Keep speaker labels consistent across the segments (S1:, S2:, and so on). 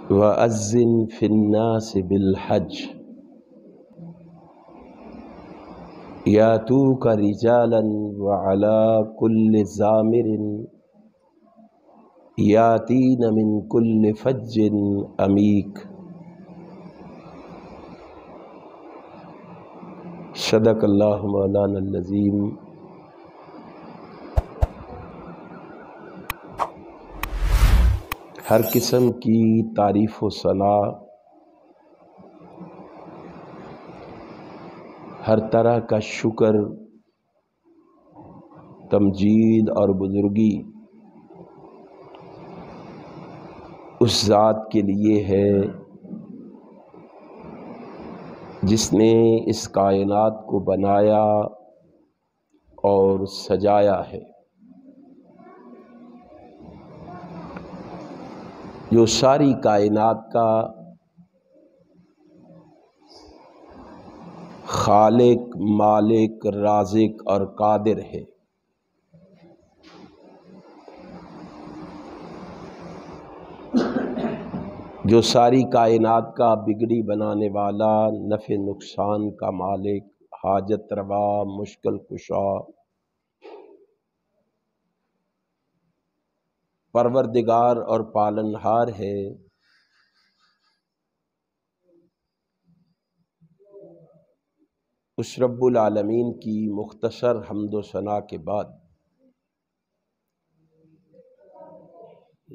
S1: وَأَذِّن فِي النَّاسِ بِالْحَجِّ يَأْتُوكَ رِجَالًا وَعَلَى كُلِّ ضَامِرٍ يَأْتِينَ مِنْ كُلِّ فَجٍّ عَمِيقٍ۔ صدق اللہ مولانا العظیم۔ ہر قسم کی تعریف و ثنا، ہر طرح کا شکر، تمجید اور بزرگی اس ذات کے لیے ہے جس نے اس کائنات کو بنایا اور سجایا ہے، جو ساری کائنات کا خالق، مالک، رازق اور قادر ہے۔ جو ساری کائنات کا بگڑی بنانے والا، نفع نقصان کا مالک، حاجت روا، مشکل کشا، پروردگار اور پالنہار ہے، اس رب العالمین کی مختصر حمد و ثنا کے بعد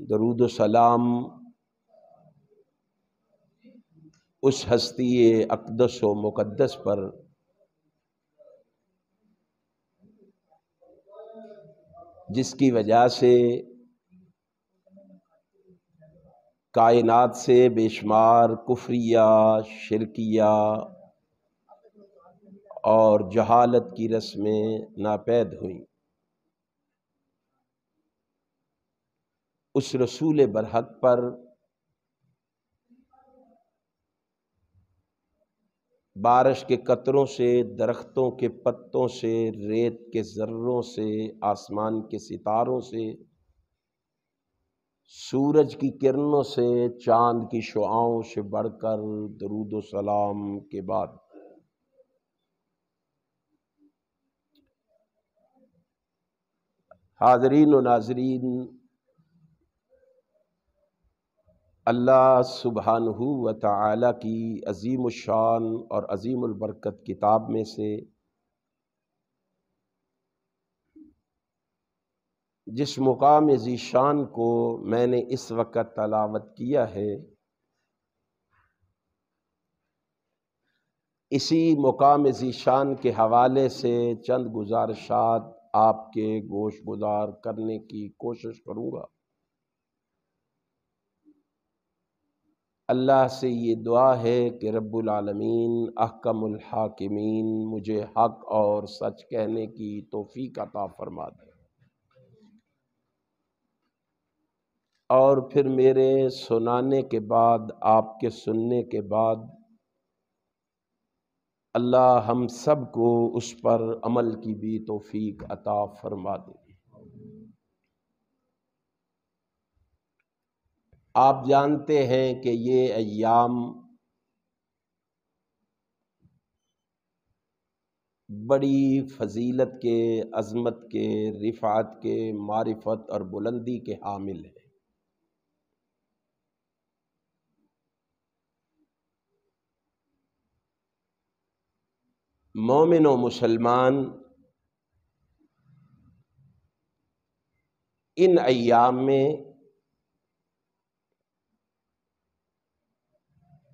S1: درود و سلام اس ہستی اقدس و مقدس پر جس کی وجہ سے کائنات سے بے شمار کفریہ، شرکیہ اور جہالت کی رسمیں ناپید ہوئیں، اس رسول برحق پر بارش کے قطروں سے، درختوں کے پتوں سے، ریت کے ذروں سے، آسمان کے ستاروں سے، سورج کی کرنوں سے، چاند کی شعاؤں سے بڑھ کر درود و سلام کے بعد حاضرین و ناظرین، اللہ سبحانہ و تعالی کی عظیم الشان اور عظیم البرکت کتاب میں سے جس مقام ذی شان کو میں نے اس وقت تلاوت کیا ہے، اسی مقام ذی شان کے حوالے سے چند گزارشات آپ کے گوش گزار کرنے کی کوشش کروں گا۔ اللہ سے یہ دعا ہے کہ رب العالمین احکم الحاکمین مجھے حق اور سچ کہنے کی توفیق عطا فرما دے، اور پھر میرے سنانے کے بعد، آپ کے سننے کے بعد اللہ ہم سب کو اس پر عمل کی بھی توفیق عطا فرما دے۔ آپ جانتے ہیں کہ یہ ایام بڑی فضیلت کے، عظمت کے، رفعت کے، معرفت اور بلندی کے حامل ہیں۔ مومن و مسلمان ان ایام میں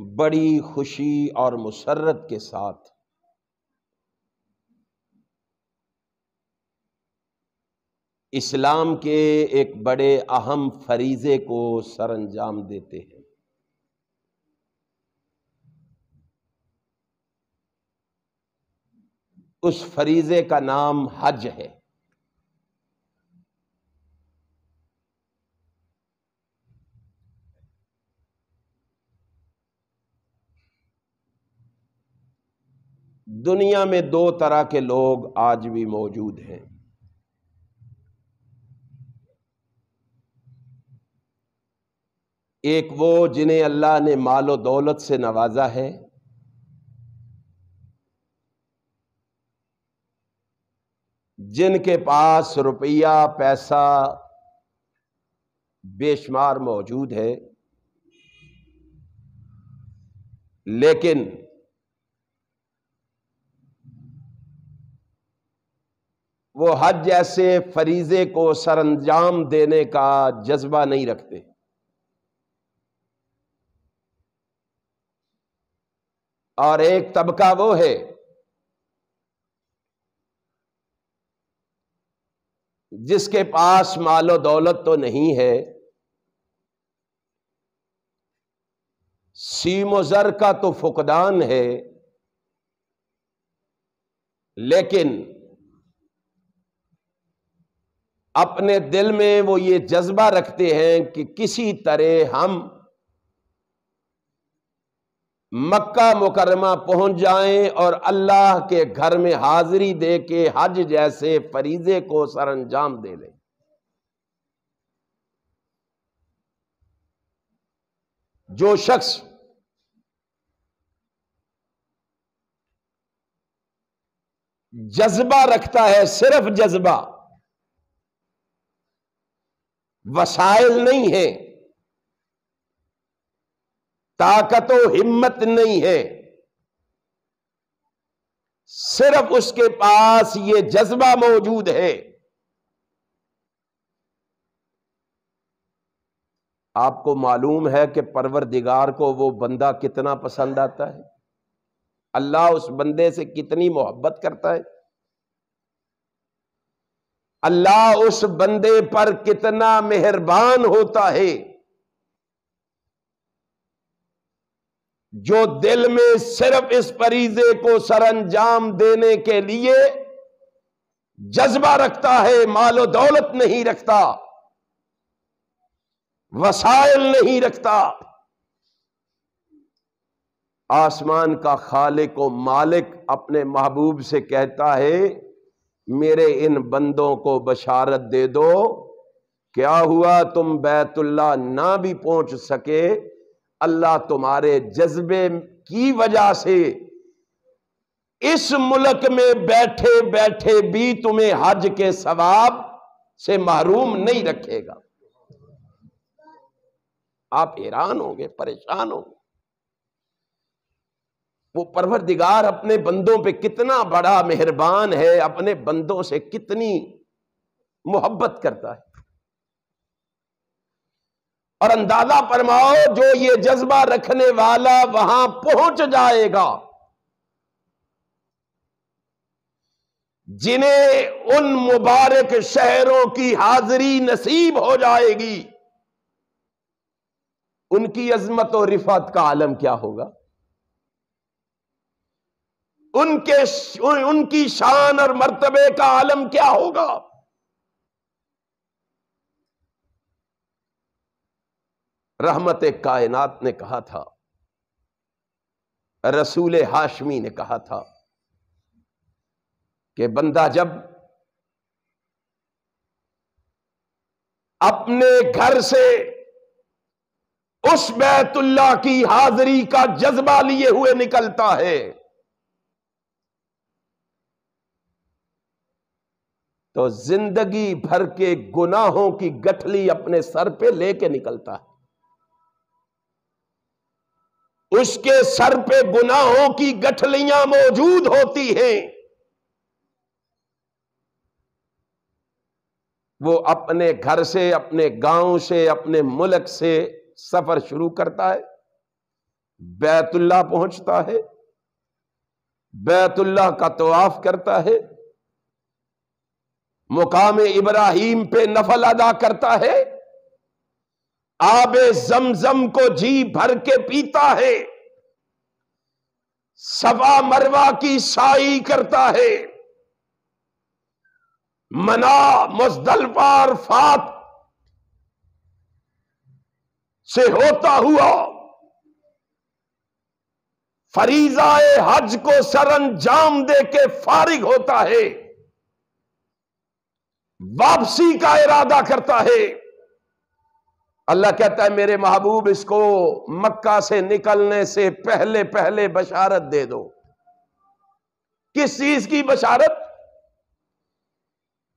S1: بڑی خوشی اور مسرت کے ساتھ اسلام کے ایک بڑے اہم فریضے کو سر انجام دیتے ہیں۔ اس فریضے کا نام حج ہے۔ دنیا میں دو طرح کے لوگ آج بھی موجود ہیں۔ ایک وہ جنہیں اللہ نے مال و دولت سے نوازا ہے، جن کے پاس روپیہ پیسہ بے شمار موجود ہے، لیکن وہ حج جیسے فریضے کو سر انجام دینے کا جذبہ نہیں رکھتے۔ اور ایک طبقہ وہ ہے جس کے پاس مال و دولت تو نہیں ہے، سیم و زر کا تو فقدان ہے، لیکن اپنے دل میں وہ یہ جذبہ رکھتے ہیں کہ کسی طرح ہم مکہ مکرمہ پہنچ جائیں اور اللہ کے گھر میں حاضری دے کے حج جیسے فریضے کو سر انجام دے لیں۔ جو شخص جذبہ رکھتا ہے، صرف جذبہ، وسائل نہیں ہے، طاقت و ہمت نہیں ہے، صرف اس کے پاس یہ جذبہ موجود ہے، آپ کو معلوم ہے کہ پروردگار کو وہ بندہ کتنا پسند آتا ہے، اللہ اس بندے سے کتنی محبت کرتا ہے، اللہ اس بندے پر کتنا مہربان ہوتا ہے، جو دل میں صرف اس فریضے کو سر انجام دینے کے لیے جذبہ رکھتا ہے، مال و دولت نہیں رکھتا، وسائل نہیں رکھتا۔ آسمان کا خالق و مالک اپنے محبوب سے کہتا ہے، میرے ان بندوں کو بشارت دے دو، کیا ہوا تم بیت اللہ نہ بھی پہنچ سکے، اللہ تمہارے جذبے کی وجہ سے اس ملک میں بیٹھے بیٹھے بھی تمہیں حج کے ثواب سے محروم نہیں رکھے گا۔ آپ حیران ہوں گے، پریشان ہوں گے، وہ پروردگار اپنے بندوں پہ کتنا بڑا مہربان ہے، اپنے بندوں سے کتنی محبت کرتا ہے۔ اور اندازہ فرماؤ جو یہ جذبہ رکھنے والا وہاں پہنچ جائے گا، جنہیں ان مبارک شہروں کی حاضری نصیب ہو جائے گی، ان کی عظمت و رفعت کا عالم کیا ہوگا، ان کی شان اور مرتبے کا عالم کیا ہوگا۔ رحمت کائنات نے کہا تھا، رسول ہاشمی نے کہا تھا کہ بندہ جب اپنے گھر سے اس بیت اللہ کی حاضری کا جذبہ لیے ہوئے نکلتا ہے تو زندگی بھر کے گناہوں کی گٹھلی اپنے سر پہ لے کے نکلتا ہے، اس کے سر پہ گناہوں کی گٹھلیاں موجود ہوتی ہیں، وہ اپنے گھر سے، اپنے گاؤں سے، اپنے ملک سے سفر شروع کرتا ہے، بیت اللہ پہنچتا ہے، بیت اللہ کا طواف کرتا ہے، مقام ابراہیم پہ نفل ادا کرتا ہے، آب زمزم کو جی بھر کے پیتا ہے، صفا مروہ کی سعی کرتا ہے، منا مزدلفہ عرفات سے ہوتا ہوا فریضہ حج کو سر انجام دے کے فارغ ہوتا ہے، واپسی کا ارادہ کرتا ہے، اللہ کہتا ہے میرے محبوب اس کو مکہ سے نکلنے سے پہلے پہلے بشارت دے دو۔ کس چیز کی بشارت؟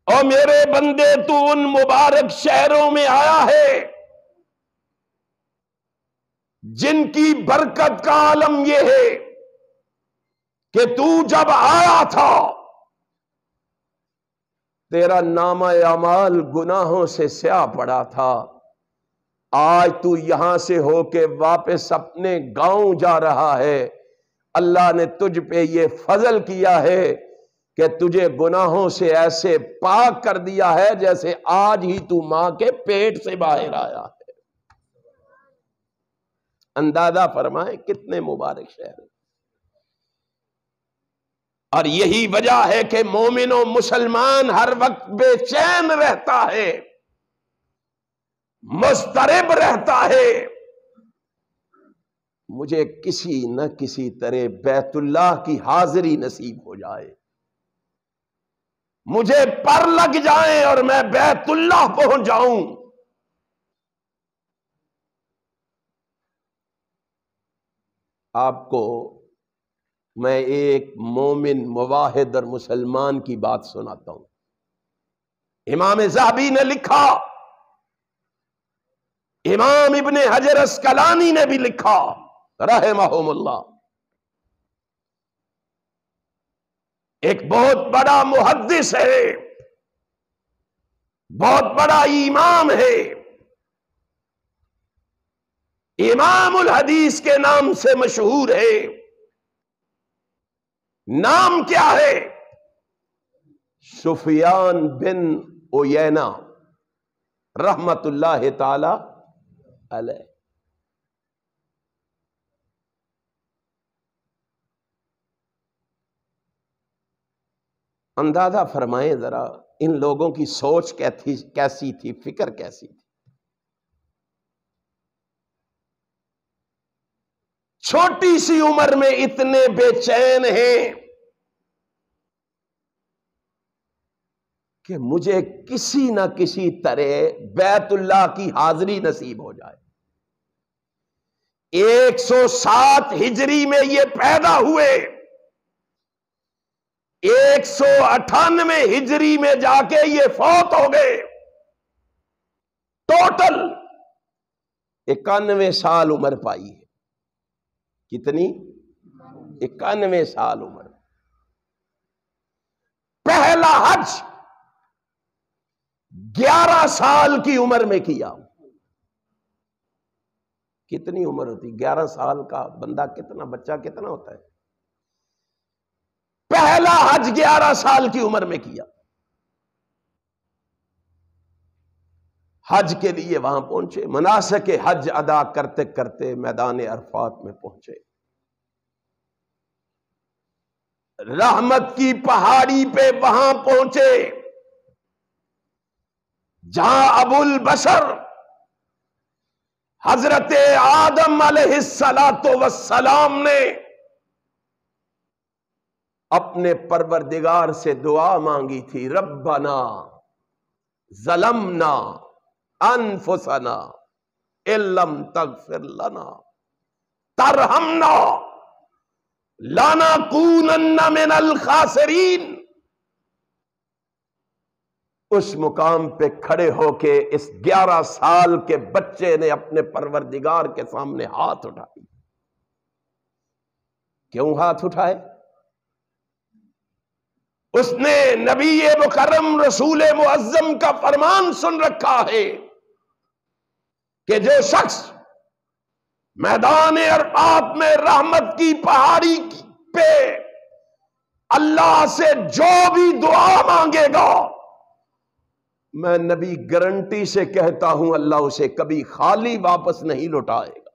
S1: اور میرے بندے تو ان مبارک شہروں میں آیا ہے جن کی برکت کا عالم یہ ہے کہ تو جب آیا تھا تیرا نامہ اعمال گناہوں سے سیاہ پڑا تھا، آج تو یہاں سے ہو کے واپس اپنے گاؤں جا رہا ہے۔ اللہ نے تجھ پہ یہ فضل کیا ہے کہ تجھے گناہوں سے ایسے پاک کر دیا ہے جیسے آج ہی تو ماں کے پیٹ سے باہر آیا ہے۔ اندازہ فرمائیں کتنے مبارک شہر۔ اور یہی وجہ ہے کہ مومن و مسلمان ہر وقت بے چین رہتا ہے، مضطرب رہتا ہے، مجھے کسی نہ کسی طرح بیت اللہ کی حاضری نصیب ہو جائے، مجھے پر لگ جائیں اور میں بیت اللہ پہنچ جاؤں۔ آپ کو میں ایک مومن موحد اور مسلمان کی بات سناتا ہوں۔ امام ذہبی نے لکھا، امام ابن حجر اسقلانی نے بھی لکھا رحمہم اللہ، ایک بہت بڑا محدث ہے، بہت بڑا امام ہے، امام الحدیث کے نام سے مشہور ہے۔ نام کیا ہے؟ سفیان بن عیینہ رحمت اللہ تعالی علیہ۔ اندازہ فرمائیں ذرا ان لوگوں کی سوچ کیسی تھی، فکر کیسی تھی۔ چھوٹی سی عمر میں اتنے بے چین ہیں کہ مجھے کسی نہ کسی طرح بیت اللہ کی حاضری نصیب ہو جائے۔ 107 ہجری میں یہ پیدا ہوئے، 198 ہجری میں جا کے یہ فوت ہو گئے۔ ٹوٹل 91 سال عمر پائی ہے۔ کتنی؟ 91 سال عمر۔ پہلا حج 11 سال کی عمر میں کیا۔ کتنی عمر ہوتی؟ 11 سال کا بندہ کتنا، بچہ کتنا ہوتا ہے؟ پہلا حج 11 سال کی عمر میں کیا۔ حج کے لیے وہاں پہنچے، مناسک حج ادا کرتے کرتے میدان عرفات میں پہنچے، رحمت کی پہاڑی پہ وہاں پہنچے جہاں ابو البشر حضرت آدم علیہ السلام نے اپنے پروردگار سے دعا مانگی تھی، ربنا ظلمنا انفسنا ان لم تغفر لنا ترحمنا لنکونن من الخاسرین۔ اس مقام پہ کھڑے ہو کے اس 11 سال کے بچے نے اپنے پروردگار کے سامنے ہاتھ اٹھائے۔ کیوں ہاتھ اٹھائے؟ اس نے نبی مکرم رسول معظم کا فرمان سن رکھا ہے کہ جو شخص میدان عرفات میں رحمت کی پہاڑی پہ اللہ سے جو بھی دعا مانگے گا، میں نبی گارنٹی سے کہتا ہوں اللہ اسے کبھی خالی واپس نہیں لوٹائے گا۔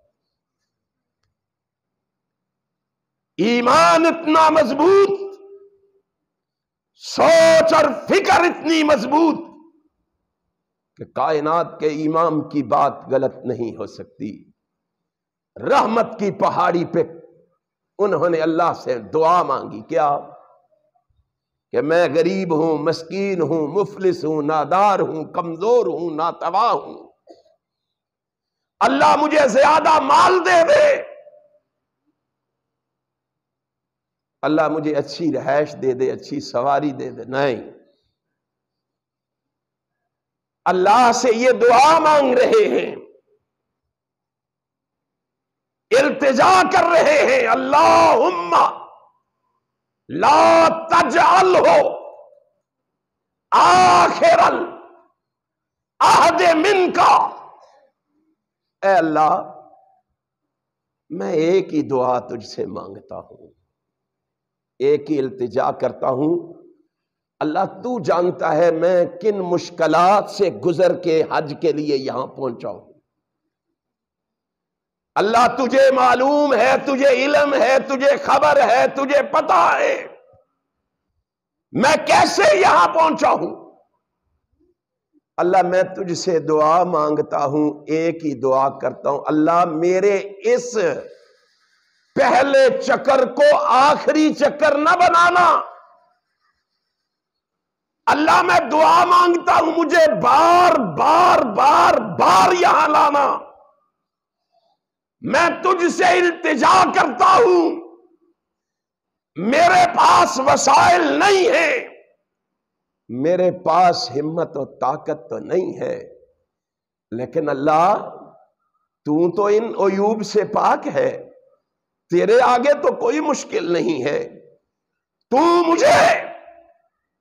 S1: ایمان اتنا مضبوط، سوچ اور فکر اتنی مضبوط کہ کائنات کے امام کی بات غلط نہیں ہو سکتی۔ رحمت کی پہاڑی پہ انہوں نے اللہ سے دعا مانگی، کیا؟ کہ میں غریب ہوں، مسکین ہوں، مفلس ہوں، نادار ہوں، کمزور ہوں، ناتواں ہوں، اللہ مجھے زیادہ مال دے دے، اللہ مجھے اچھی رہائش دے دے، اچھی سواری دے دے، نہیں، اللہ سے یہ دعا مانگ رہے ہیں، التجا کر رہے ہیں، اللہم لا تجعلہ آخر العہد منک، اے اللہ میں ایک ہی دعا تجھ سے مانگتا ہوں، ایک ہی التجا کرتا ہوں، اللہ تو جانتا ہے میں کن مشکلات سے گزر کے حج کے لیے یہاں پہنچا ہوں، اللہ تجھے معلوم ہے، تجھے علم ہے، تجھے خبر ہے، تجھے پتا ہے میں کیسے یہاں پہنچا ہوں، اللہ میں تجھ سے دعا مانگتا ہوں، ایک ہی دعا کرتا ہوں، اللہ میرے اس پہلے چکر کو آخری چکر نہ بنانا، اللہ میں دعا مانگتا ہوں مجھے بار بار بار بار یہاں لانا، میں تجھ سے التجا کرتا ہوں، میرے پاس وسائل نہیں ہیں، میرے پاس ہمت و طاقت تو نہیں ہے، لیکن اللہ تو ان عیوب سے پاک ہے، تیرے آگے تو کوئی مشکل نہیں ہے، تو مجھے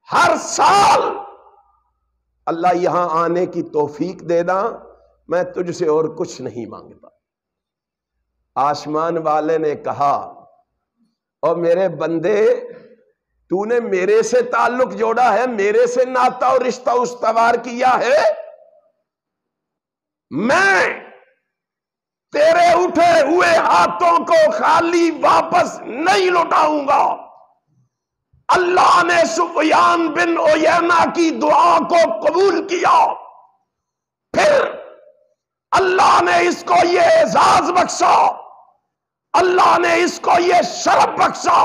S1: ہر سال اللہ یہاں آنے کی توفیق دینا، میں تجھ سے اور کچھ نہیں مانگتا۔ آسمان والے نے کہا اور میرے بندے تو نے میرے سے تعلق جوڑا ہے، میرے سے ناتا اور رشتہ استوار کیا ہے، میں تیرے اٹھے ہوئے ہاتھوں کو خالی واپس نہیں لوٹاؤں گا۔ اللہ نے سفیان بن عیینہ کی دعا کو قبول کیا، پھر اللہ نے اس کو یہ اعزاز بخشا، اللہ نے اس کو یہ شرف بخشا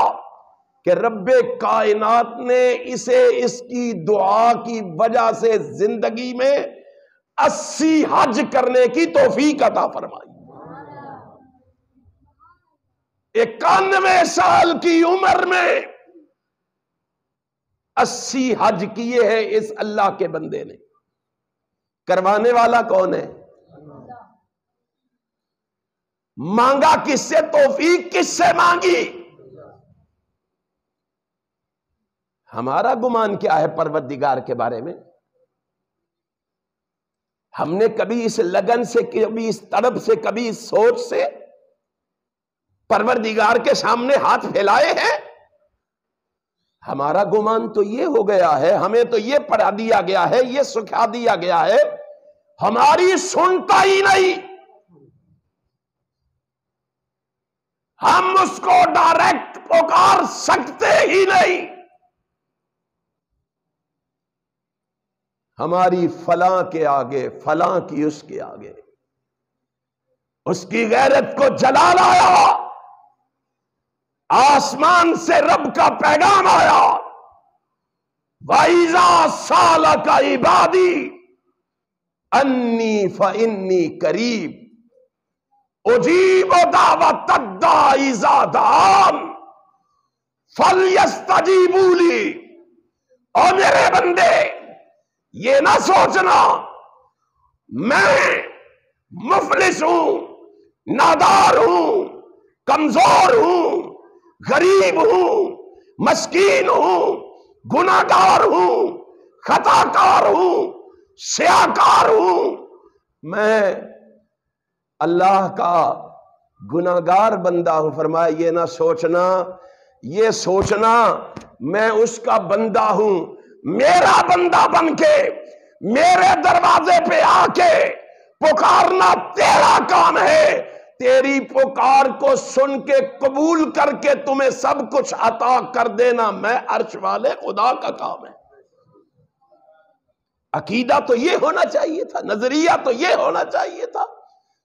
S1: کہ رب کائنات نے اسے اس کی دعا کی وجہ سے زندگی میں 80 حج کرنے کی توفیق عطا فرمائی۔ 91 سال کی عمر میں 80 حج کیے ہیں اس اللہ کے بندے نے۔ کروانے والا کون ہے؟ مانگا کس سے توفیق؟ کس سے مانگی؟ ہمارا گمان کیا ہے پروردگار کے بارے میں؟ ہم نے کبھی اس لگن سے، کبھی اس طلب سے، کبھی اس سوچ سے پروردگار کے سامنے ہاتھ پھیلائے ہیں؟ ہمارا گمان تو یہ ہو گیا ہے، ہمیں تو یہ پڑھا دیا گیا ہے، یہ سکھا دیا گیا ہے، ہماری سنتا ہی نہیں، ہم اس کو ڈائریکٹ پکار سکتے ہی نہیں، ہماری فلاں کے آگے، فلاں کی اس کے آگے، اس کی غیرت کو جلا لایا، آسمان سے رب کا پیغام آیا، وَإِذَا سَأَلَكَ عِبَادِي أَنِّي فَإِنِّي قَرِيبٌ أُجِيبُ دَعْوَةَ الدَّاعِ إِذَا دَعَانِ فَلْيَسْتَجِیبُوا لِی۔ اور میرے بندے یہ نہ سوچنا میں مفلس ہوں، نادار ہوں، کمزور ہوں، غریب ہوں، مسکین ہوں، گناہگار ہوں، خطا کار ہوں، سیاکار ہوں، میں اللہ کا گناہگار بندہ ہوں۔ فرمایا یہ نہ سوچنا، یہ سوچنا میں اس کا بندہ ہوں، میرا بندہ بن کے میرے دروازے پہ آ کے پکارنا تیرا کام ہے، تیری پکار کو سن کے قبول کر کے تمہیں سب کچھ عطا کر دینا میں عرش والے خدا کا کام ہے۔ عقیدہ تو یہ ہونا چاہیے تھا، نظریہ تو یہ ہونا چاہیے تھا،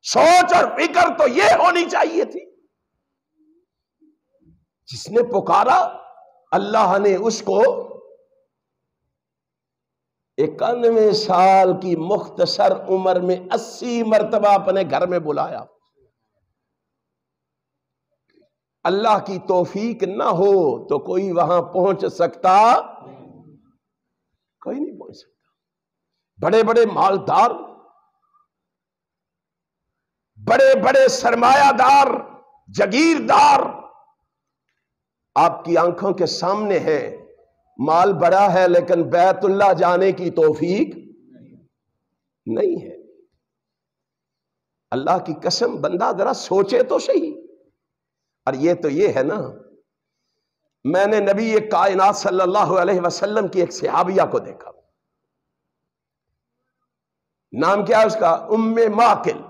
S1: سوچ اور فکر تو یہ ہونی چاہیے تھی۔ جس نے پکارا اللہ نے اس کو 91 سال کی مختصر عمر میں 80 مرتبہ اپنے گھر میں بلایا. اللہ کی توفیق نہ ہو تو کوئی وہاں پہنچ سکتا؟ کوئی نہیں پہنچ سکتا. بڑے بڑے مالدار، بڑے بڑے سرمایہ دار، جگیردار آپ کی آنکھوں کے سامنے ہیں، مال بڑا ہے لیکن بیت اللہ جانے کی توفیق نہیں ہے. اللہ کی قسم بندہ ذرا سوچے تو صحیح. اور یہ ہے نا، میں نے نبی کائنات صلی اللہ علیہ وسلم کی ایک صحابیہ کو دیکھا، نام کیا ہے اس کا؟ ام ماکل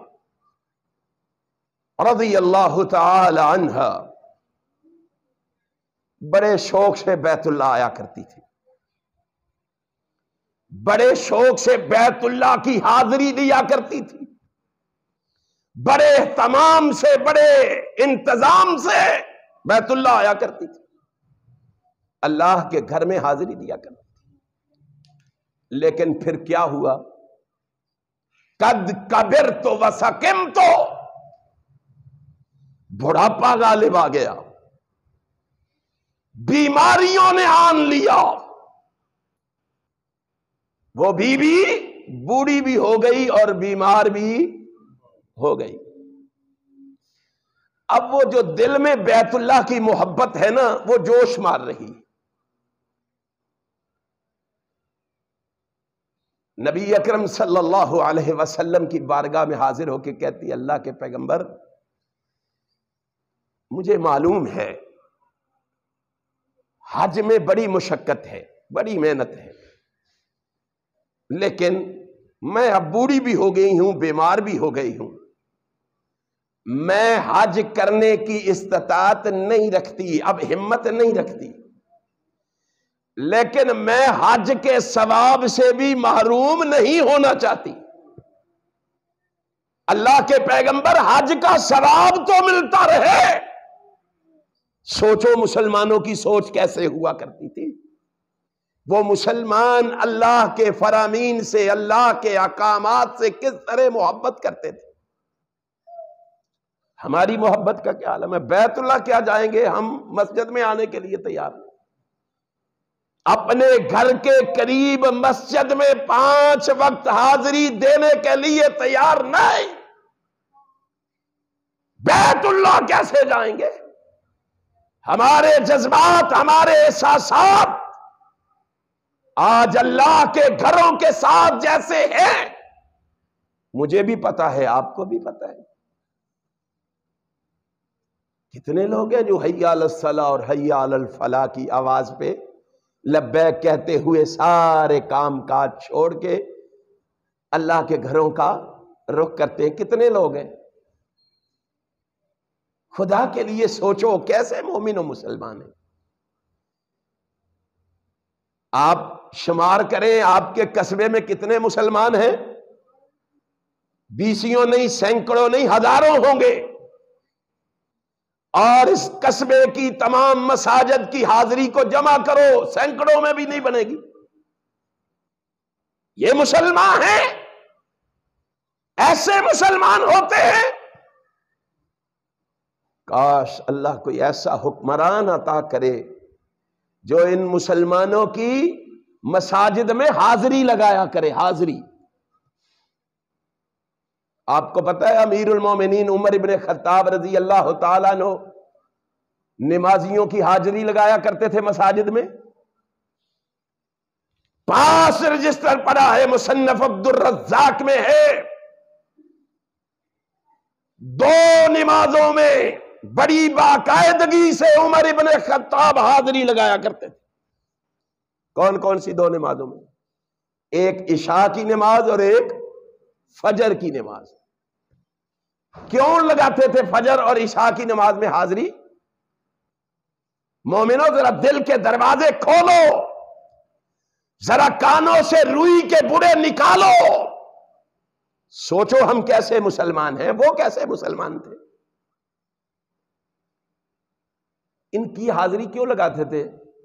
S1: رضی اللہ تعالی عنہا. بڑے شوق سے بیت اللہ آیا کرتی تھی، بڑے شوق سے بیت اللہ کی حاضری دیا کرتی تھی، بڑے اہتمام سے، بڑے انتظام سے بیت اللہ آیا کرتی تھی، اللہ کے گھر میں حاضری دیا کرتی تھی. لیکن پھر کیا ہوا؟ قد کبرت وسقمت، بڑھاپا غالب آ گیا، بیماریوں نے آن لیا، وہ بی بوڑھی بھی ہو گئی اور بیمار بھی ہو گئی. اب وہ جو دل میں بیت اللہ کی محبت ہے نا، وہ جوش مار رہی. نبی اکرم صلی اللہ علیہ وسلم کی بارگاہ میں حاضر ہو کے کہتی، اللہ کے پیغمبر مجھے معلوم ہے حج میں بڑی مشقت ہے، بڑی محنت ہے، لیکن میں اب بوڑھی بھی ہو گئی ہوں، بیمار بھی ہو گئی ہوں، میں حج کرنے کی استطاعت نہیں رکھتی، اب ہمت نہیں رکھتی، لیکن میں حج کے ثواب سے بھی محروم نہیں ہونا چاہتی. اللہ کے پیغمبر حج کا ثواب تو ملتا رہے. سوچو مسلمانوں کی سوچ کیسے ہوا کرتی تھی. وہ مسلمان اللہ کے فرامین سے، اللہ کے احکامات سے کس طرح محبت کرتے تھے. ہماری محبت کا کیا عالم ہے؟ بیت اللہ کیا جائیں گے ہم، مسجد میں آنے کے لیے تیار ہیں. اپنے گھر کے قریب مسجد میں 5 وقت حاضری دینے کے لیے تیار نہیں. بیت اللہ کیسے جائیں گے؟ ہمارے جذبات، ہمارے احساسات آج اللہ کے گھروں کے ساتھ جیسے ہیں، مجھے بھی پتا ہے، آپ کو بھی پتا ہے. کتنے لوگ ہیں جو حی علی الصلاۃ اور حی علی الفلاح کی آواز پہ لبیک کہتے ہوئے سارے کام کاج چھوڑ کے اللہ کے گھروں کا رخ کرتے ہیں. کتنے لوگ ہیں؟ خدا کے لیے سوچو کیسے مومن و مسلمان ہیں. آپ شمار کریں آپ کے قصبے میں کتنے مسلمان ہیں؟ 20 نہیں، سینکڑوں نہیں، ہزاروں ہوں گے. اور اس قصبے کی تمام مساجد کی حاضری کو جمع کرو، سینکڑوں میں بھی نہیں بنے گی. یہ مسلمان ہیں، ایسے مسلمان ہوتے ہیں. کاش اللہ کوئی ایسا حکمران عطا کرے جو ان مسلمانوں کی مساجد میں حاضری لگایا کرے. حاضری، آپ کو پتہ ہے امیر المومنین عمر ابن خطاب رضی اللہ تعالیٰ عنہ نمازیوں کی حاضری لگایا کرتے تھے مساجد میں. 5 رجسٹر پڑا ہے، مصنف عبد الرزاق میں ہے. 2 نمازوں میں بڑی باقاعدگی سے عمر ابن خطاب حاضری لگایا کرتے تھے. کون کون سی 2 نمازوں میں؟ ایک عشاء کی نماز اور ایک فجر کی نماز. کیوں لگاتے تھے فجر اور عشاء کی نماز میں حاضری؟ مومنوں ذرا دل کے دروازے کھولو، ذرا کانوں سے روئی کے بڑے نکالو. سوچو ہم کیسے مسلمان ہیں، وہ کیسے مسلمان تھے. ان کی حاضری کیوں لگاتے تھے؟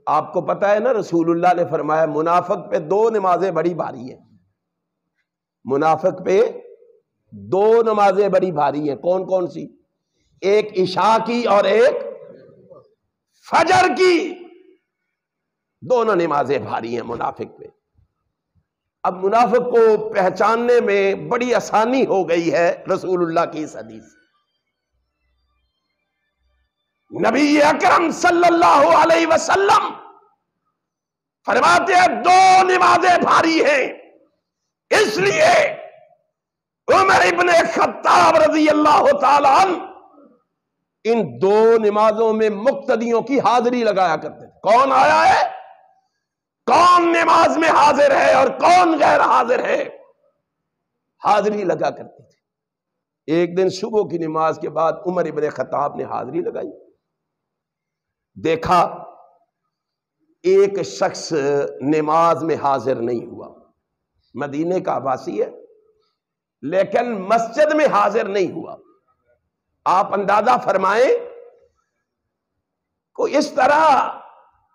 S1: آپ کو پتا ہے نا رسول اللہ نے فرمایا منافق پہ 2 نمازیں بڑی بھاری ہیں، منافق پہ 2 نمازیں بڑی بھاری ہیں. کون کون سی؟ ایک عشاء کی اور ایک فجر کی. دونوں نمازیں بھاری ہیں منافق پہ. اب منافق کو پہچاننے میں بڑی آسانی ہو گئی ہے رسول اللہ کی اس حدیث. نبی اکرم صلی اللہ علیہ وسلم فرماتے ہیں 2 نمازیں بھاری ہیں، اس لیے عمر ابن خطاب رضی اللہ تعالی عنہ ان 2 نمازوں میں مقتدیوں کی حاضری لگایا کرتے تھے. کون آیا ہے، کون نماز میں حاضر ہے اور کون غیر حاضر ہے، حاضری لگا کرتے تھے. ایک دن صبح کی نماز کے بعد عمر ابن خطاب نے حاضری لگائی. دیکھا ایک شخص نماز میں حاضر نہیں ہوا، مدینے کا آباسی ہے لیکن مسجد میں حاضر نہیں ہوا. آپ اندازہ فرمائیں کو اس طرح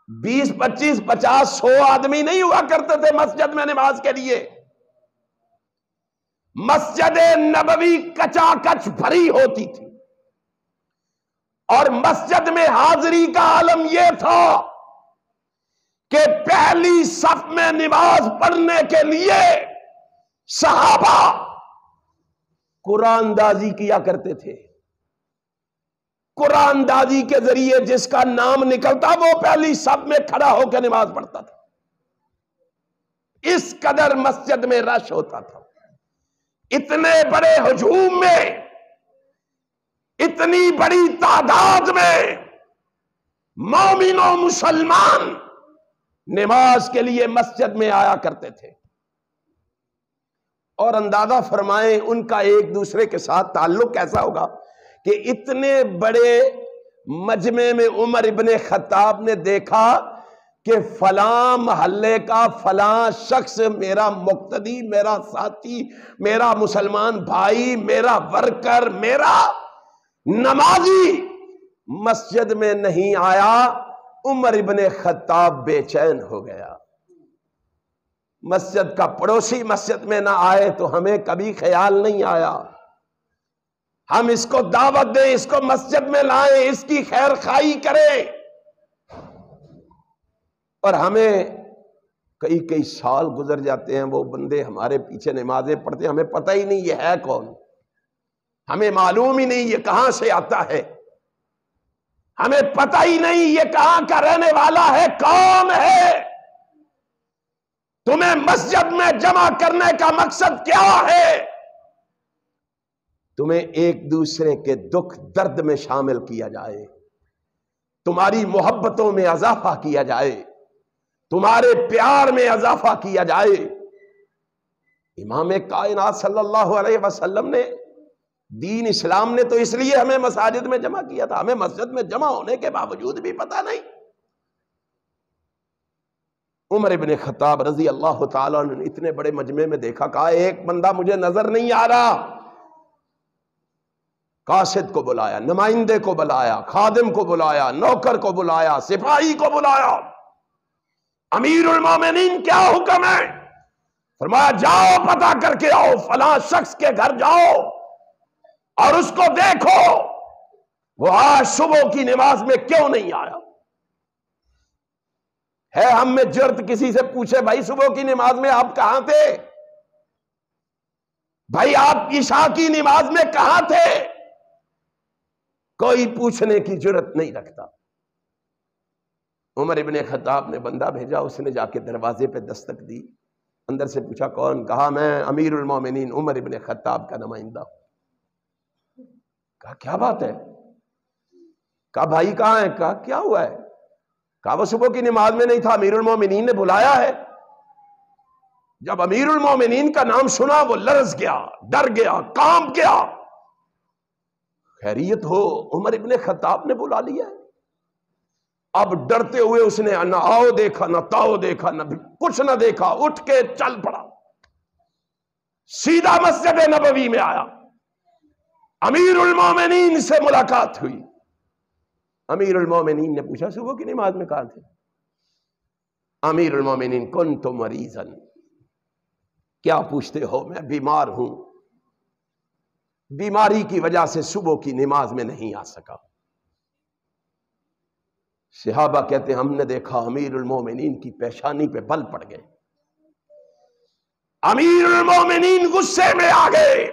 S1: 20 25 50 100 آدمی نہیں ہوا کرتے تھے مسجد میں نماز کے لیے. مسجد نبوی کچا کچ بھری ہوتی تھی اور مسجد میں حاضری کا عالم یہ تھا کہ پہلی صف میں نماز پڑھنے کے لیے صحابہ قرآن اندازی کیا کرتے تھے. قرآن اندازی کے ذریعے جس کا نام نکلتا وہ پہلی صف میں کھڑا ہو کے نماز پڑھتا تھا. اس قدر مسجد میں رش ہوتا تھا. اتنے بڑے ہجوم میں، اتنی بڑی تعداد میں مومن و مسلمان نماز کے لیے مسجد میں آیا کرتے تھے. اور اندازہ فرمائیں ان کا ایک دوسرے کے ساتھ تعلق کیسا ہوگا کہ اتنے بڑے مجمع میں عمر ابن خطاب نے دیکھا کہ فلاں محلے کا فلاں شخص میرا مقتدی، میرا ساتھی، میرا مسلمان بھائی، میرا ورکر، میرا نمازی مسجد میں نہیں آیا. عمر ابن خطاب بے چین ہو گیا. مسجد کا پڑوسی مسجد میں نہ آئے تو ہمیں کبھی خیال نہیں آیا ہم اس کو دعوت دیں، اس کو مسجد میں لائیں، اس کی خیر خواہی کریں. اور ہمیں کئی سال گزر جاتے ہیں، وہ بندے ہمارے پیچھے نمازیں پڑھتے ہیں، ہمیں پتہ ہی نہیں یہ ہے کون، ہمیں معلوم ہی نہیں یہ کہاں سے آتا ہے، ہمیں پتہ ہی نہیں یہ کہاں کا رہنے والا ہے، کون ہے. تمہیں مسجد میں جمع کرنے کا مقصد کیا ہے؟ تمہیں ایک دوسرے کے دکھ درد میں شامل کیا جائے، تمہاری محبتوں میں اضافہ کیا جائے، تمہارے پیار میں اضافہ کیا جائے. امام کائنات صلی اللہ علیہ وسلم نے دین اسلام نے تو اس لیے ہمیں مساجد میں جمع کیا تھا، ہمیں مسجد میں جمع ہونے کے باوجود بھی پتہ نہیں. عمر ابن خطاب رضی اللہ تعالیٰ نے اتنے بڑے مجمع میں دیکھا، کہا ایک بندہ مجھے نظر نہیں آ رہا. قاصد کو بلایا، نمائندے کو بلایا، خادم کو بلایا، نوکر کو بلایا، سپاہی کو بلایا. امیر المومنین کیا حکم ہے؟ فرمایا جاؤ پتہ کر کے آؤ، فلاں شخص کے گھر جاؤ اور اس کو دیکھو وہ آج صبح کی نماز میں کیوں نہیں آیا. ہے ہم میں جرت کسی سے پوچھے بھائی صبح کی نماز میں آپ کہاں تھے، بھائی آپ عشاء کی نماز میں کہاں تھے؟ کوئی پوچھنے کی جرت نہیں رکھتا. عمر ابن خطاب نے بندہ بھیجا، اس نے جا کے دروازے پہ دستک دی، اندر سے پوچھا کون؟ کہا میں امیر المومنین عمر ابن خطاب کا نمائندہ ہوں. کہا کیا بات ہے؟ کہا بھائی کہاں ہے؟ کہا کیا ہوا ہے؟ کہا وہ صبح کی نماز میں نہیں تھا، امیر المومنین نے بلایا ہے. جب امیر المومنین کا نام سنا وہ لرز گیا، ڈر گیا، کانپ گیا. خیریت ہو؟ عمر ابن خطاب نے بلا لیا ہے. اب ڈرتے ہوئے اس نے نہ آؤ دیکھا، نہ تاؤ دیکھا، نہ کچھ نہ دیکھا، اٹھ کے چل پڑا، سیدھا مسجد نبوی میں آیا. امیر المومنین سے ملاقات ہوئی. امیر المومنین نے پوچھا صبح کی نماز میں کہاں تھے؟ امیر المومنین کنت مریضا، کیا پوچھتے ہو میں بیمار ہوں، بیماری کی وجہ سے صبح کی نماز میں نہیں آ سکا۔ صحابہ کہتے ہیں ہم نے دیکھا امیر المومنین کی پیشانی پہ بل پڑ گئے، امیر المومنین غصے میں آ گئے،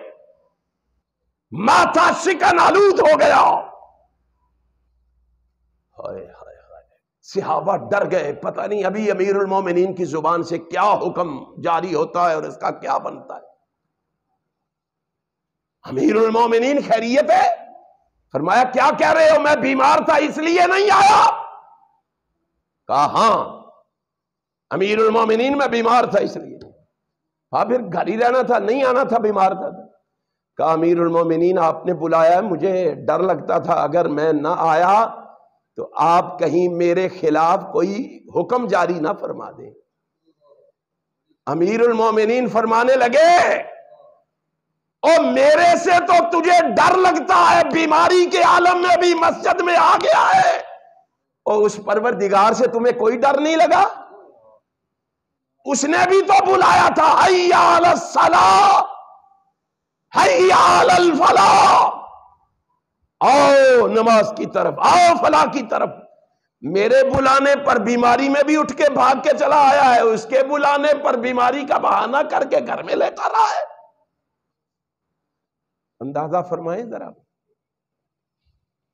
S1: ماتھا شکن آلود ہو گیا۔ ہائے ہائے ہائے، صحابہ ڈر گئے، پتہ نہیں ابھی امیر المومنین کی زبان سے کیا حکم جاری ہوتا ہے اور اس کا کیا بنتا ہے۔ امیر المومنین خیریت ہے؟ فرمایا کیا کہہ رہے ہو، میں بیمار تھا اس لیے نہیں آیا۔ کہا ہاں امیر المومنین میں بیمار تھا اس لیے، ہاں پھر گھر ہی رہنا تھا، نہیں آنا تھا، بیمار تھا۔ کہا امیر المومنین آپ نے بلایا ہے، مجھے ڈر لگتا تھا اگر میں نہ آیا تو آپ کہیں میرے خلاف کوئی حکم جاری نہ فرما دیں۔ امیر المومنین فرمانے لگے او میرے سے تو تجھے ڈر لگتا ہے، بیماری کے عالم میں بھی مسجد میں آ گیا ہے، اور اس پروردگار سے تمہیں کوئی ڈر نہیں لگا؟ اس نے بھی تو بلایا تھا حی علی الصلاۃ حی علی الفلاح، آؤ نماز کی طرف، آؤ فلاح کی طرف۔ میرے بلانے پر بیماری میں بھی اٹھ کے بھاگ کے چلا آیا ہے، اس کے بلانے پر بیماری کا بہانہ کر کے گھر میں لے کر آیا ہے۔ اندازہ فرمائیں ذرا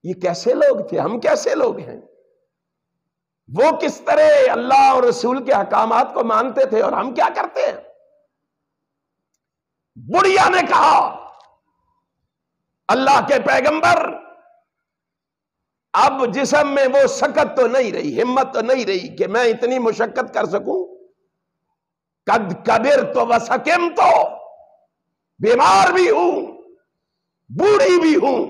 S1: یہ کیسے لوگ تھے، ہم کیسے لوگ ہیں؟ وہ کس طرح اللہ اور رسول کے احکامات کو مانتے تھے اور ہم کیا کرتے ہیں؟ بڑھیا نے کہا اللہ کے پیغمبر اب جسم میں وہ سکت تو نہیں رہی، ہمت تو نہیں رہی کہ میں اتنی مشقت کر سکوں، قد کبر تو وسکم تو، بیمار بھی ہوں بوڑھی بھی ہوں۔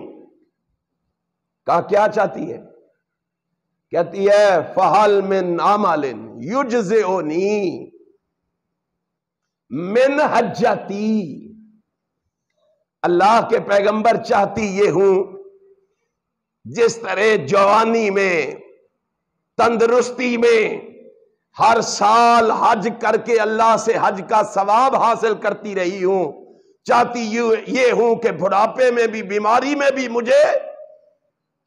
S1: کہا کیا چاہتی ہے؟ کہتی ہے فہل من عمل یجزئنی من حجتی، اللہ کے پیغمبر چاہتی یہ ہوں جس طرح جوانی میں تندرستی میں ہر سال حج کر کے اللہ سے حج کا ثواب حاصل کرتی رہی ہوں، چاہتی یہ ہوں کہ بڑھاپے میں بھی بیماری میں بھی مجھے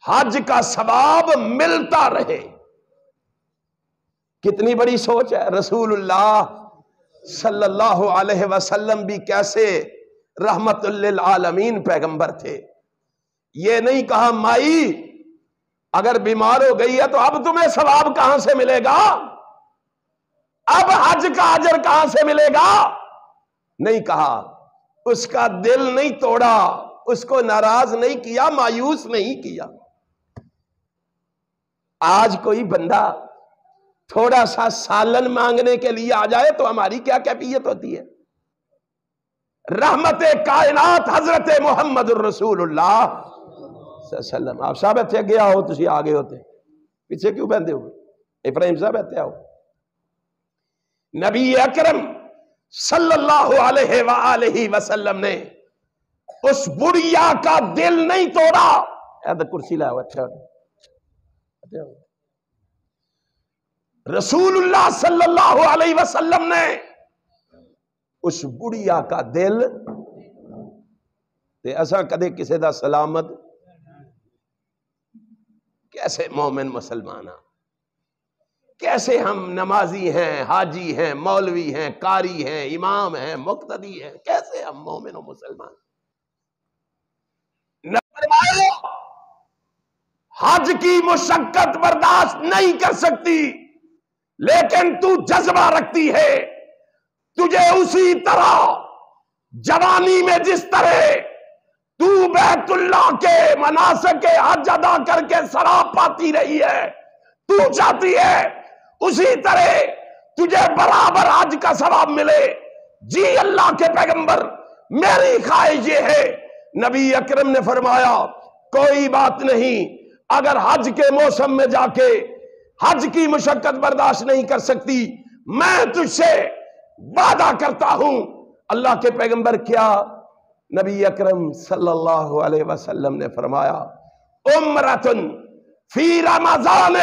S1: حج کا ثواب ملتا رہے۔ کتنی بڑی سوچ ہے۔ رسول اللہ صلی اللہ علیہ وسلم بھی کیسے رحمت للعالمین پیغمبر تھے۔ یہ نہیں کہا مائی اگر بیمار ہو گئی ہے تو اب تمہیں ثواب کہاں سے ملے گا، اب حج کا اجر کہاں سے ملے گا، نہیں کہا۔ اس کا دل نہیں توڑا، اس کو ناراض نہیں کیا، مایوس نہیں کیا۔ آج کوئی بندہ تھوڑا سا سالن مانگنے کے لیے آ جائے تو ہماری کیا کیفیت ہوتی ہے؟ رحمت کائنات حضرت محمد الرسول اللہ صلی اللہ علیہ وسلم، آپ صاحب اتنے گیا ہو تسی آگے ہوتے پیچھے کیوں بندے ہو؟ ابراہیم صاحب اتنے آؤ۔ نبی اکرم صلی اللہ علیہ وآلہ وسلم نے اس بڑھیا کا دل نہیں توڑا۔ کرسی لاؤ، اچھا رسول اللہ صلی اللہ علیہ وسلم نے اس بڑھیا کا دل تے اساں کدے کسے دا سلامت، کیسے مومن مسلمان ہیں، کیسے ہم نمازی ہیں، حاجی ہیں، مولوی ہیں، قاری ہیں، امام ہیں، مقتدی ہیں، کیسے ہم مومن و مسلمان؟ حج کی مشقت برداشت نہیں کر سکتی، لیکن تو جذبہ رکھتی ہے، تجھے اسی طرح جوانی میں جس طرح تو بیت اللہ کے مناسک حج ادا کر کے ثواب پاتی رہی ہے، تو چاہتی ہے اسی طرح تجھے برابر حج کا ثواب ملے۔ جی اللہ کے پیغمبر میری خواہش یہ ہے، نبی اکرم نے فرمایا کوئی بات نہیں، اگر حج کے موسم میں جا کے حج کی مشقت برداشت نہیں کر سکتی، میں تجھ سے وعدہ کرتا ہوں۔ اللہ کے پیغمبر کیا؟ نبی اکرم صلی اللہ علیہ وسلم نے فرمایا، عمرۃ فی رمضان،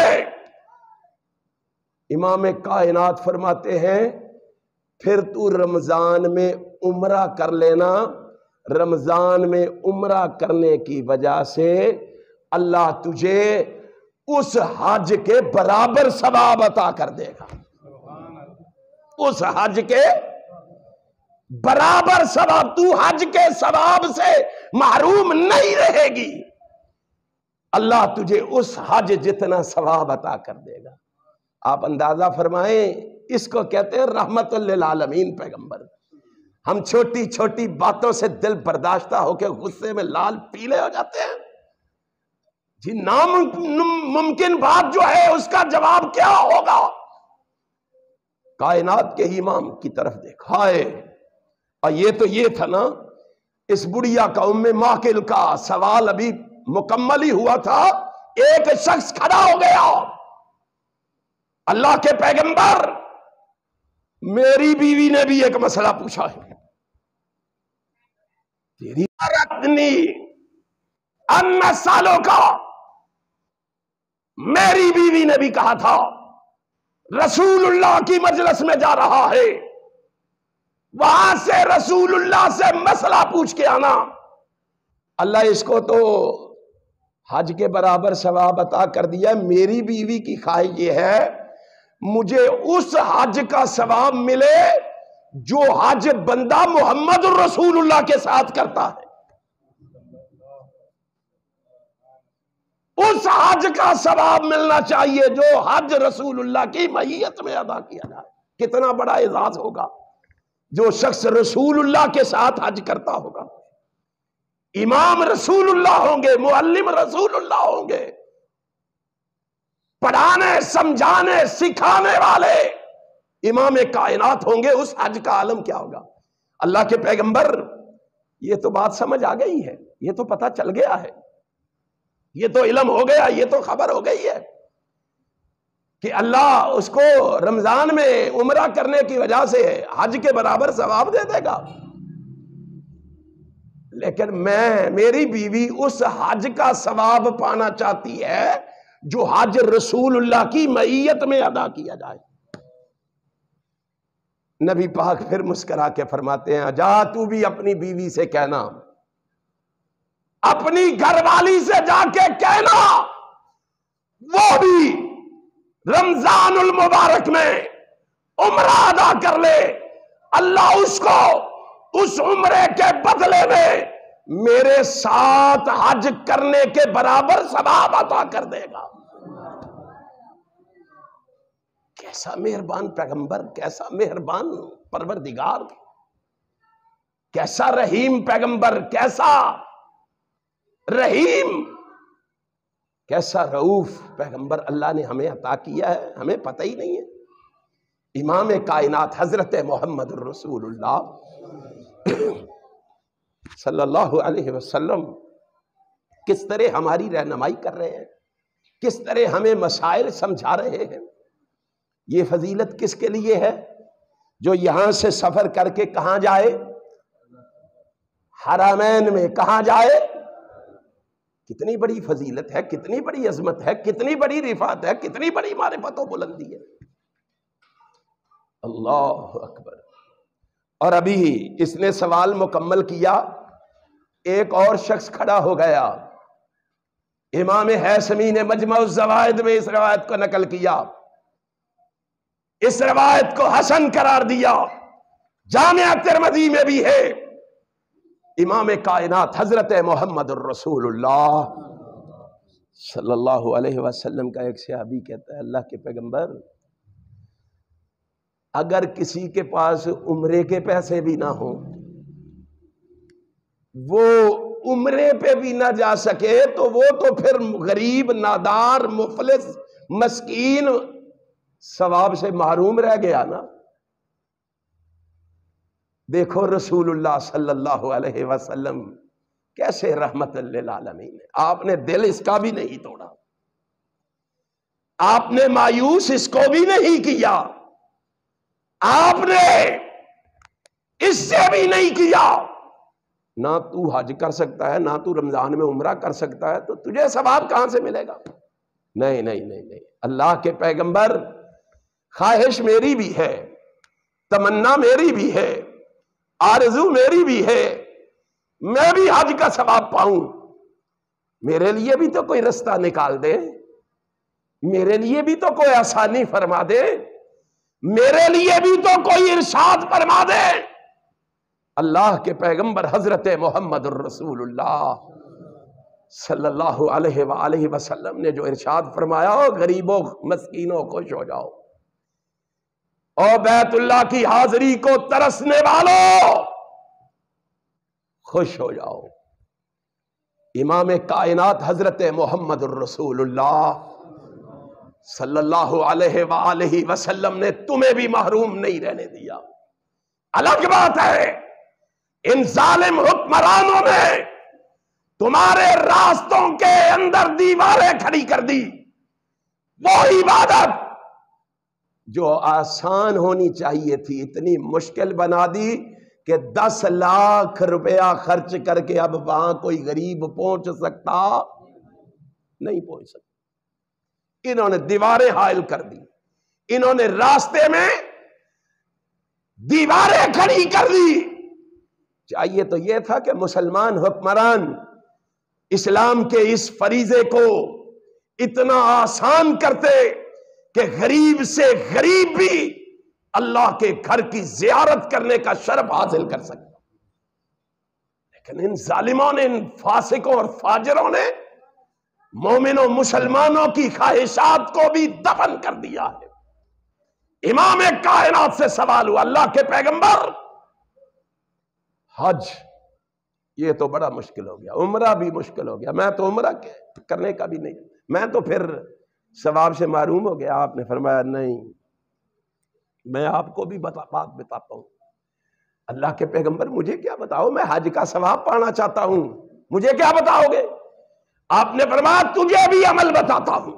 S1: امام کائنات فرماتے ہیں پھر تو رمضان میں عمرہ کر لینا، رمضان میں عمرہ کرنے کی وجہ سے اللہ تجھے اس حج کے برابر ثواب عطا کر دے گا، اس حج کے برابر ثواب، تو حج کے ثواب سے محروم نہیں رہے گی، اللہ تجھے اس حج جتنا ثواب عطا کر دے گا۔ آپ اندازہ فرمائیں، اس کو کہتے ہیں رحمت للعالمین پیغمبر۔ ہم چھوٹی چھوٹی باتوں سے دل برداشتہ ہو کے غصے میں لال پیلے ہو جاتے ہیں جی، ناممکن بات جو ہے اس کا جواب کیا ہوگا؟ کائنات کے امام کی طرف دیکھا ہے، اور یہ تھا نا، اس بڑھیا کا ام ماکل کا سوال ابھی مکمل ہی ہوا تھا، ایک شخص کھڑا ہو گیا، اللہ کے پیغمبر میری بیوی نے بھی ایک مسئلہ پوچھا ہے، تیری ردنی ان سالوں کا، میری بیوی نے بھی کہا تھا رسول اللہ کی مجلس میں جا رہا ہے، وہاں سے رسول اللہ سے مسئلہ پوچھ کے آنا، اللہ اس کو تو حج کے برابر ثواب عطا کر دیا، میری بیوی کی خواہش یہ ہے مجھے اس حج کا ثواب ملے جو حج بندہ محمد الرسول اللہ کے ساتھ کرتا ہے، اس حج کا ثواب ملنا چاہیے جو حج رسول اللہ کی معیت میں ادا کیا جائے۔ کتنا بڑا اعزاز ہوگا جو شخص رسول اللہ کے ساتھ حج کرتا ہوگا، امام رسول اللہ ہوں گے، معلم رسول اللہ ہوں گے، پڑھانے سمجھانے سکھانے والے امام کائنات ہوں گے، اس حج کا عالم کیا ہوگا؟ اللہ کے پیغمبر یہ تو بات سمجھ آ گئی ہے، یہ تو پتہ چل گیا ہے، یہ تو علم ہو گیا، یہ تو خبر ہو گئی ہے کہ اللہ اس کو رمضان میں عمرہ کرنے کی وجہ سے حج کے برابر ثواب دے دے گا، لیکن میری بیوی اس حج کا ثواب پانا چاہتی ہے جو حج رسول اللہ کی معیت میں ادا کیا جائے۔ نبی پاک پھر مسکرا کے فرماتے ہیں جا تو بھی اپنی بیوی سے کہنا، اپنی گھر والی سے جا کے کہنا وہ بھی رمضان المبارک میں عمرہ ادا کر لے، اللہ اس کو اس عمرے کے بدلے میں میرے ساتھ حج کرنے کے برابر ثواب عطا کر دے گا۔ کیسا مہربان پیغمبر، کیسا مہربان پروردگار، کیسا رحیم پیغمبر، کیسا رحیم، کیسا رؤوف پیغمبر اللہ نے ہمیں عطا کیا ہے، ہمیں پتہ ہی نہیں ہے۔ امام کائنات حضرت محمد الرسول اللہ صلی اللہ علیہ وسلم کس طرح ہماری رہنمائی کر رہے ہیں، کس طرح ہمیں مسائل سمجھا رہے ہیں۔ یہ فضیلت کس کے لیے ہے؟ جو یہاں سے سفر کر کے کہاں جائے؟ حرمین میں کہاں جائے؟ کتنی بڑی فضیلت ہے، کتنی بڑی عظمت ہے، کتنی بڑی رفعت ہے، کتنی بڑی معرفت و بلندی ہے۔ اللہ اکبر۔ اور ابھی اس نے سوال مکمل کیا، ایک اور شخص کھڑا ہو گیا، امام حیثمی نے مجمع الزوائد میں اس روایت کو نقل کیا، اس روایت کو حسن قرار دیا، جامعہ ترمذی میں بھی ہے۔ امام کائنات حضرت محمد الرسول اللہ صلی اللہ علیہ وسلم کا ایک صحابی کہتا ہے اللہ کے پیغمبر اگر کسی کے پاس عمرے کے پیسے بھی نہ ہوں، وہ عمرے پہ بھی نہ جا سکے تو وہ تو پھر غریب، نادار، مفلس، مسکین، ثواب سے محروم رہ گیا نا۔ دیکھو رسول اللہ صلی اللہ علیہ وسلم کیسے رحمت للعالمین ہے، آپ نے دل اس کا بھی نہیں توڑا، آپ نے مایوس اس کو بھی نہیں کیا، آپ نے اس سے بھی نہیں کیا۔ نہ تو حج کر سکتا ہے، نہ تو رمضان میں عمرہ کر سکتا ہے، تو تجھے ثواب کہاں سے ملے گا؟ نہیں نہیں نہیں نہیں، اللہ کے پیغمبر خواہش میری بھی ہے، تمنا میری بھی ہے، آرزو میری بھی ہے، میں بھی حج کا ثواب پاؤں۔ میرے لیے بھی تو کوئی رستہ نکال دے، میرے لیے بھی تو کوئی آسانی فرما دے، میرے لیے بھی تو کوئی ارشاد فرما دے۔ اللہ کے پیغمبر حضرت محمد الرسول اللہ صلی اللہ علیہ وآلہ وسلم نے جو ارشاد فرمایا، غریبوں مسکینوں خوش ہو جاؤ، اور بیت اللہ کی حاضری کو ترسنے والوں خوش ہو جاؤ۔ امام کائنات حضرت محمد الرسول اللہ صلی اللہ علیہ وآلہ وسلم نے تمہیں بھی محروم نہیں رہنے دیا۔ الگ بات ہے ان ظالم حکمرانوں نے تمہارے راستوں کے اندر دیواریں کھڑی کر دی، وہ عبادت جو آسان ہونی چاہیے تھی اتنی مشکل بنا دی کہ 10 لاکھ روپیہ خرچ کر کے اب وہاں کوئی غریب پہنچ سکتا نہیں، پہنچ سکتا۔ انہوں نے دیواریں حائل کر دی، انہوں نے راستے میں دیواریں کھڑی کر دی۔ چاہیے تو یہ تھا کہ مسلمان حکمران اسلام کے اس فریضے کو اتنا آسان کرتے کہ غریب سے غریب بھی اللہ کے گھر کی زیارت کرنے کا شرف حاصل کر سکتا، لیکن ان ظالموں نے، ان فاسقوں اور فاجروں نے مومنوں مسلمانوں کی خواہشات کو بھی دفن کر دیا ہے۔ امام کائنات سے سوال ہوا، اللہ کے پیغمبر حج یہ تو بڑا مشکل ہو گیا، عمرہ بھی مشکل ہو گیا، میں تو عمرہ کرنے کا بھی نہیں، میں تو پھر ثواب سے محروم ہو گیا۔ آپ نے فرمایا نہیں، میں آپ کو بھی بات بتاتا ہوں۔ اللہ کے پیغمبر مجھے کیا بتاؤ، میں حج کا ثواب پانا چاہتا ہوں، مجھے کیا بتاؤ گے؟ آپ نے فرمایا تجھے بھی عمل بتاتا ہوں۔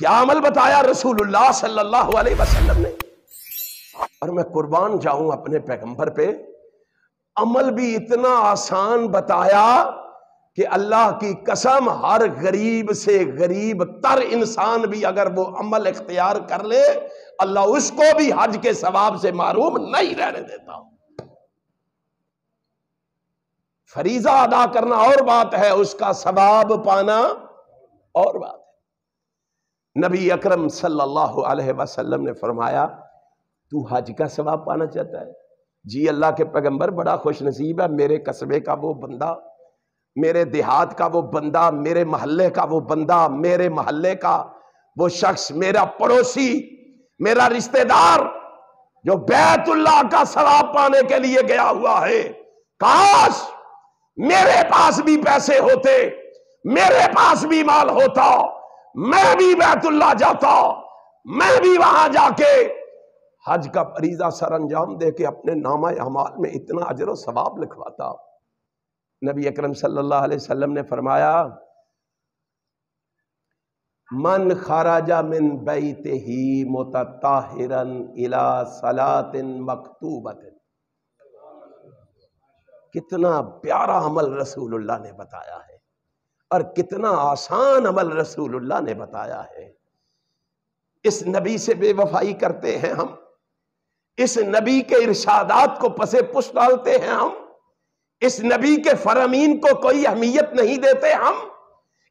S1: کیا عمل بتایا رسول اللہ صلی اللہ علیہ وسلم نے؟ اور میں قربان جاؤں اپنے پیغمبر پہ، عمل بھی اتنا آسان بتایا کہ اللہ کی قسم ہر غریب سے غریب تر انسان بھی اگر وہ عمل اختیار کر لے، اللہ اس کو بھی حج کے ثواب سے محروم نہیں رہنے دیتا۔ فریضہ ادا کرنا اور بات ہے، اس کا ثواب پانا اور بات ہے۔ نبی اکرم صلی اللہ علیہ وسلم نے فرمایا تو حج کا ثواب پانا چاہتا ہے؟ جی اللہ کے پیغمبر بڑا خوش نصیب ہے، میرے قصبے کا وہ بندہ، میرے دیہات کا وہ بندہ، میرے محلے کا وہ بندہ، میرے محلے کا وہ شخص، میرا پڑوسی، میرا رشتہ دار جو بیت اللہ کا ثواب پانے کے لیے گیا ہوا ہے، کاش میرے پاس بھی پیسے ہوتے، میرے پاس بھی مال ہوتا، میں بھی بیت اللہ جاتا، میں بھی وہاں جا کے حج کا فریضہ سر انجام دے کے اپنے نامہ اعمال میں اتنا اجر و ثواب لکھواتا۔ نبی اکرم صلی اللہ علیہ وسلم نے فرمایا من خرج من بیتہ متطہرا الی صلاۃ مکتوبۃ۔ کتنا پیارا عمل رسول اللہ نے بتایا ہے، اور کتنا آسان عمل رسول اللہ نے بتایا ہے۔ اس نبی سے بے وفائی کرتے ہیں ہم، اس نبی کے ارشادات کو پسے پش ڈالتے ہیں ہم، اس نبی کے فرامین کو کوئی اہمیت نہیں دیتے ہم،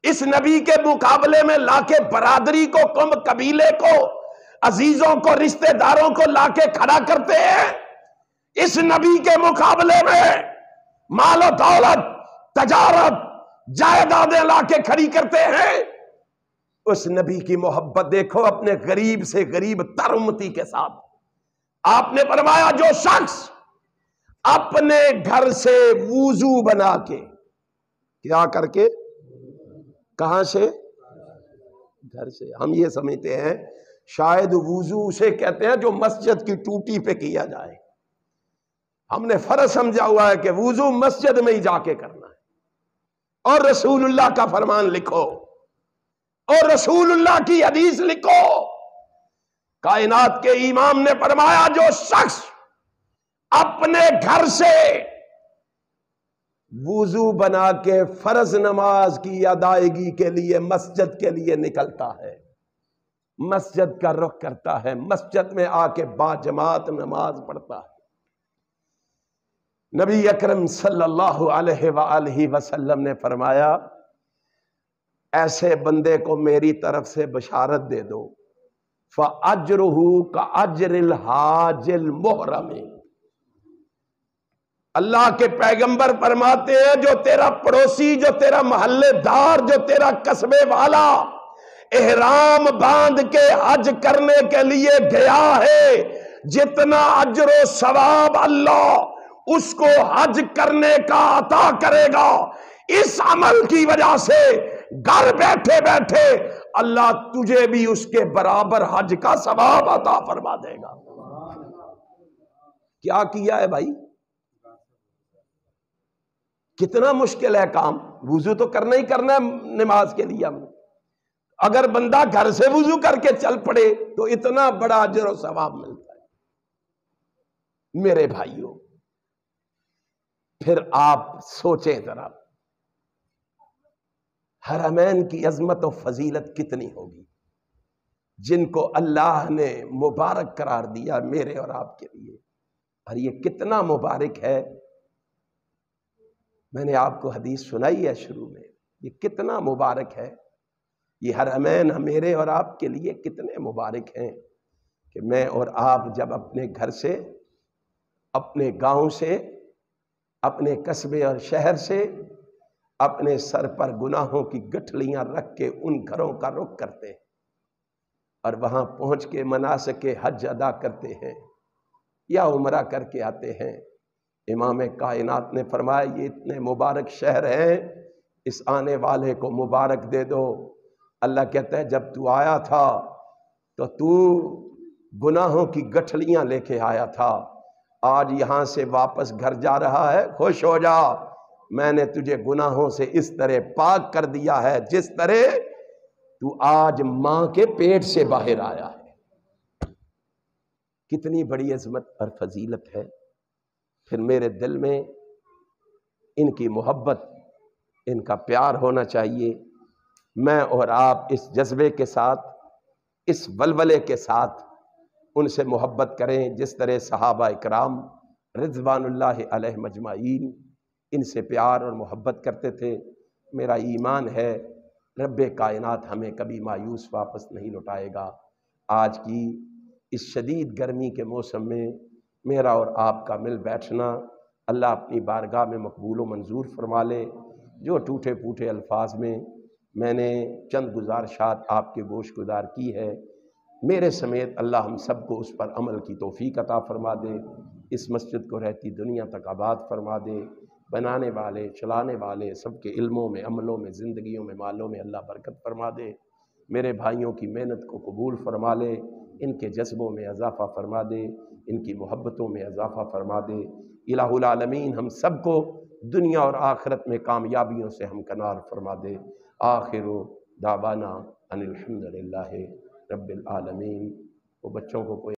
S1: اس نبی کے مقابلے میں لا کے برادری کو، قوم قبیلے کو، عزیزوں کو، رشتہ داروں کو لا کے کھڑا کرتے ہیں، اس نبی کے مقابلے میں مال و دولت، تجارت، جائیدادیں لا کے کھڑی کرتے ہیں۔ اس نبی کی محبت دیکھو اپنے غریب سے غریب تر امتی کے ساتھ۔ آپ نے فرمایا جو شخص اپنے گھر سے وضو بنا کے، کیا کر کے، کہاں سے؟ گھر سے۔ ہم یہ سمجھتے ہیں شاید وضو اسے کہتے ہیں جو مسجد کی ٹوٹی پہ کیا جائے، ہم نے فرض سمجھا ہوا ہے کہ وضو مسجد میں ہی جا کے کرنا ہے۔ اور رسول اللہ کا فرمان لکھو، اور رسول اللہ کی حدیث لکھو، کائنات کے امام نے فرمایا جو شخص اپنے گھر سے وضو بنا کے فرض نماز کی ادائیگی کے لیے مسجد کے لیے نکلتا ہے، مسجد کا رخ کرتا ہے، مسجد میں آ کے باجماعت نماز پڑھتا ہے۔ نبی اکرم صلی اللہ علیہ وآلہ وسلم نے فرمایا ایسے بندے کو میری طرف سے بشارت دے دو، فَأَجْرُهُ كَأَجْرِ الْحَاجِ الْمُحْرَمِ۔ اللہ کے پیغمبر فرماتے ہیں جو تیرا پڑوسی، جو تیرا محلے دار، جو تیرا قصبے والا احرام باندھ کے حج کرنے کے لیے گیا ہے، جتنا اجر و ثواب اللہ اس کو حج کرنے کا عطا کرے گا، اس عمل کی وجہ سے گھر بیٹھے بیٹھے اللہ تجھے بھی اس کے برابر حج کا ثواب عطا فرما دے گا۔ کیا کیا ہے بھائی؟ کتنا مشکل ہے کام۔ وضو تو کرنا ہی کرنا ہے نماز کے لیے۔ ہم اگر بندہ گھر سے وضو کر کے چل پڑے تو اتنا بڑا اجر و ثواب ملتا ہے۔ میرے بھائیوں، پھر آپ سوچیں ذرا، حرمین کی عظمت و فضیلت کتنی ہوگی، جن کو اللہ نے مبارک قرار دیا میرے اور آپ کے لیے۔ اور یہ کتنا مبارک ہے، میں نے آپ کو حدیث سنائی ہے شروع میں، یہ کتنا مبارک ہے۔ یہ حرمین میرے اور آپ کے لیے کتنے مبارک ہیں کہ میں اور آپ جب اپنے گھر سے، اپنے گاؤں سے، اپنے قصبے اور شہر سے اپنے سر پر گناہوں کی گٹھلیاں رکھ کے ان گھروں کا رخ کرتے ہیں اور وہاں پہنچ کے مناسک حج ادا کرتے ہیں یا عمرہ کر کے آتے ہیں۔ امام کائنات نے فرمایا یہ اتنے مبارک شہر ہیں، اس آنے والے کو مبارک دے دو۔ اللہ کہتا ہے جب تو آیا تھا تو تو گناہوں کی گٹھلیاں لے کے آیا تھا، آج یہاں سے واپس گھر جا رہا ہے، خوش ہو جا، میں نے تجھے گناہوں سے اس طرح پاک کر دیا ہے جس طرح تو آج ماں کے پیٹ سے باہر آیا ہے۔ کتنی بڑی عظمت اور فضیلت ہے۔ پھر میرے دل میں ان کی محبت، ان کا پیار ہونا چاہیے۔ میں اور آپ اس جذبے کے ساتھ، اس ولولے کے ساتھ ان سے محبت کریں جس طرح صحابہ اکرام رضوان اللہ علیہ مجمعین ان سے پیار اور محبت کرتے تھے۔ میرا ایمان ہے رب کائنات ہمیں کبھی مایوس واپس نہیں لوٹائے گا۔ آج کی اس شدید گرمی کے موسم میں میرا اور آپ کا مل بیٹھنا اللہ اپنی بارگاہ میں مقبول و منظور فرما لے۔ جو ٹوٹے پھوٹے الفاظ میں نے چند گزارشات آپ کے گوش گزار کی ہے، میرے سمیت اللہ ہم سب کو اس پر عمل کی توفیق عطا فرما دے، اس مسجد کو رہتی دنیا تک آباد فرما دے۔ بنانے والے، چلانے والے سب کے علموں میں، عملوں میں، زندگیوں میں، مالوں میں اللہ برکت فرما دے۔ میرے بھائیوں کی محنت کو قبول فرما لے، ان کے جذبوں میں اضافہ فرما دے، ان کی محبتوں میں اضافہ فرما دے۔ الہ العالمین ہم سب کو دنیا اور آخرت میں کامیابیوں سے ہمکنار فرما دے۔ آخر دعوانا ان الحمدللہ رب العالمین۔ وہ بچوں کو کوئی